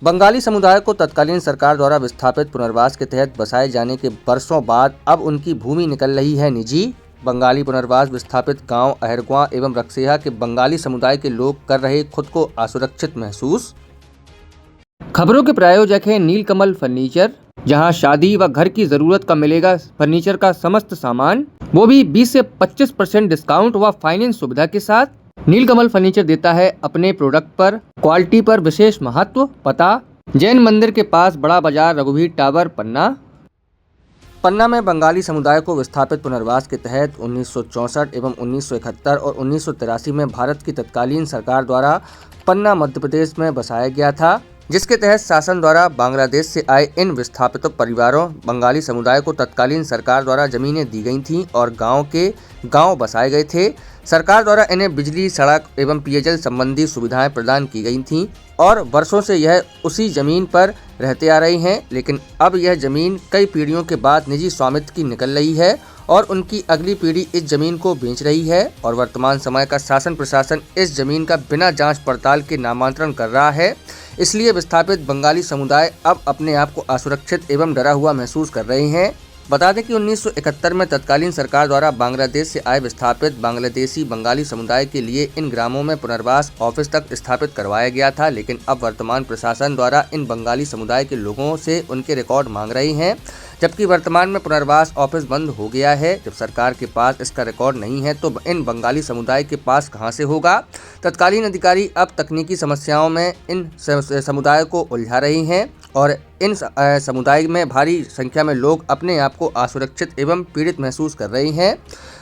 बंगाली समुदाय को तत्कालीन सरकार द्वारा विस्थापित पुनर्वास के तहत बसाए जाने के वर्षों बाद अब उनकी भूमि निकल रही है निजी। बंगाली पुनर्वास विस्थापित गांव अहरगवां एवं रक्सेहा के बंगाली समुदाय के लोग कर रहे खुद को असुरक्षित महसूस। खबरों के प्रायोजक हैं नीलकमल फर्नीचर, जहां शादी व घर की जरूरत का मिलेगा फर्नीचर का समस्त सामान, वो भी 20 से 25% डिस्काउंट व फाइनेंस सुविधा के साथ। नीलकमल फर्नीचर देता है अपने प्रोडक्ट पर क्वालिटी पर विशेष महत्व। पता जैन मंदिर के पास, बड़ा बाजार, रघुवीर टावर, पन्ना में बंगाली समुदाय को विस्थापित पुनर्वास के तहत 1964 एवं 1971 और 1983 में भारत की तत्कालीन सरकार द्वारा पन्ना मध्य प्रदेश में बसाया गया था, जिसके तहत शासन द्वारा बांग्लादेश से आए इन विस्थापित परिवारों बंगाली समुदाय को तत्कालीन सरकार द्वारा जमीनें दी गई थीं और गांव बसाए गए थे। सरकार द्वारा इन्हें बिजली, सड़क एवं पेयजल संबंधी सुविधाएं प्रदान की गई थीं और वर्षों से यह उसी जमीन पर रहते आ रहे हैं, लेकिन अब यह जमीन कई पीढ़ियों के बाद निजी स्वामित्व की निकल रही है और उनकी अगली पीढ़ी इस जमीन को बेच रही है और वर्तमान समय का शासन प्रशासन इस जमीन का बिना जांच पड़ताल के नामांतरण कर रहा है। इसलिए विस्थापित बंगाली समुदाय अब अपने आप को असुरक्षित एवं डरा हुआ महसूस कर रहे हैं। बता दें कि 1971 में तत्कालीन सरकार द्वारा बांग्लादेश से आए विस्थापित बांग्लादेशी बंगाली समुदाय के लिए इन ग्रामों में पुनर्वास ऑफिस तक स्थापित करवाया गया था, लेकिन अब वर्तमान प्रशासन द्वारा इन बंगाली समुदाय के लोगों से उनके रिकॉर्ड मांग रहे हैं, जबकि वर्तमान में पुनर्वास ऑफिस बंद हो गया है। जब सरकार के पास इसका रिकॉर्ड नहीं है तो इन बंगाली समुदाय के पास कहां से होगा। तत्कालीन अधिकारी अब तकनीकी समस्याओं में इन समुदाय को उलझा रहे हैं और इन समुदाय में भारी संख्या में लोग अपने आप को असुरक्षित एवं पीड़ित महसूस कर रहे हैं।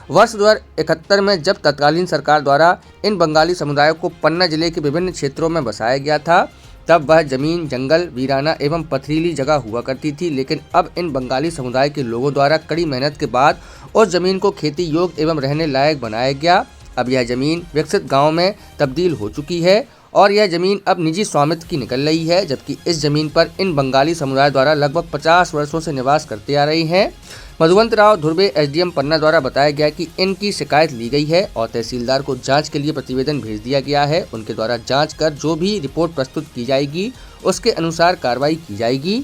वर्ष 2071 में जब तत्कालीन सरकार द्वारा इन बंगाली समुदायों को पन्ना जिले के विभिन्न क्षेत्रों में बसाया गया था, तब वह जमीन जंगल, वीराना एवं पथरीली जगह हुआ करती थी, लेकिन अब इन बंगाली समुदाय के लोगों द्वारा कड़ी मेहनत के बाद उस जमीन को खेती योग्य एवं रहने लायक बनाया गया। अब यह जमीन विकसित गाँव में तब्दील हो चुकी है और यह जमीन अब निजी स्वामित्व की निकल रही है, जबकि इस जमीन पर इन बंगाली समुदाय द्वारा लगभग 50 वर्षों से निवास करते आ रहे हैं। मधुवंत राव धुर्वे एसडीएम पन्ना द्वारा बताया गया कि इनकी शिकायत ली गई है और तहसीलदार को जांच के लिए प्रतिवेदन भेज दिया गया है। उनके द्वारा जांच कर जो भी रिपोर्ट प्रस्तुत की जाएगी उसके अनुसार कार्रवाई की जाएगी।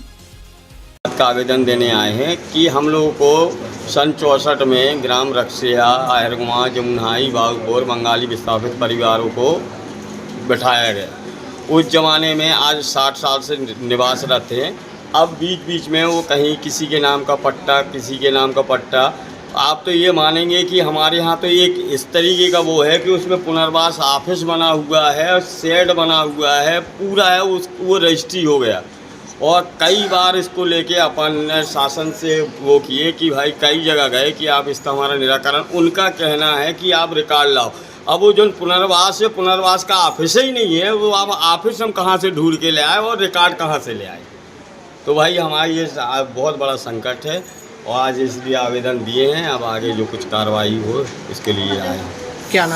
का आवेदन देने आए हैं कि हम लोगों को सन 64 में ग्राम रक्सेहा, अहरगवां, जमुनाई, बागपुर बंगाली विस्थापित परिवारों को बैठाया गया। उस ज़माने में आज 60 साल से निवासरत हैं। अब बीच बीच में वो कहीं किसी के नाम का पट्टा, किसी के नाम का पट्टा। आप तो ये मानेंगे कि हमारे यहाँ तो एक इस तरीके का वो है कि उसमें पुनर्वास ऑफिस बना हुआ है, शेड बना हुआ है, पूरा है, वो रजिस्ट्री हो गया। और कई बार इसको लेके अपन शासन से वो किए कि भाई कई जगह गए कि आप इसका हमारा निराकरण। उनका कहना है कि आप रिकॉर्ड लाओ। अब वो जो पुनर्वास है, पुनर्वास का ऑफिस ही नहीं है, वो अब ऑफिस हम कहाँ से ढूंढ के ले आए और रिकॉर्ड कहाँ से ले आए। तो भाई हमारा ये बहुत बड़ा संकट है और आज इसलिए आवेदन दिए हैं। अब आगे जो कुछ कार्रवाई हो इसके लिए आए हैं। क्या नाम?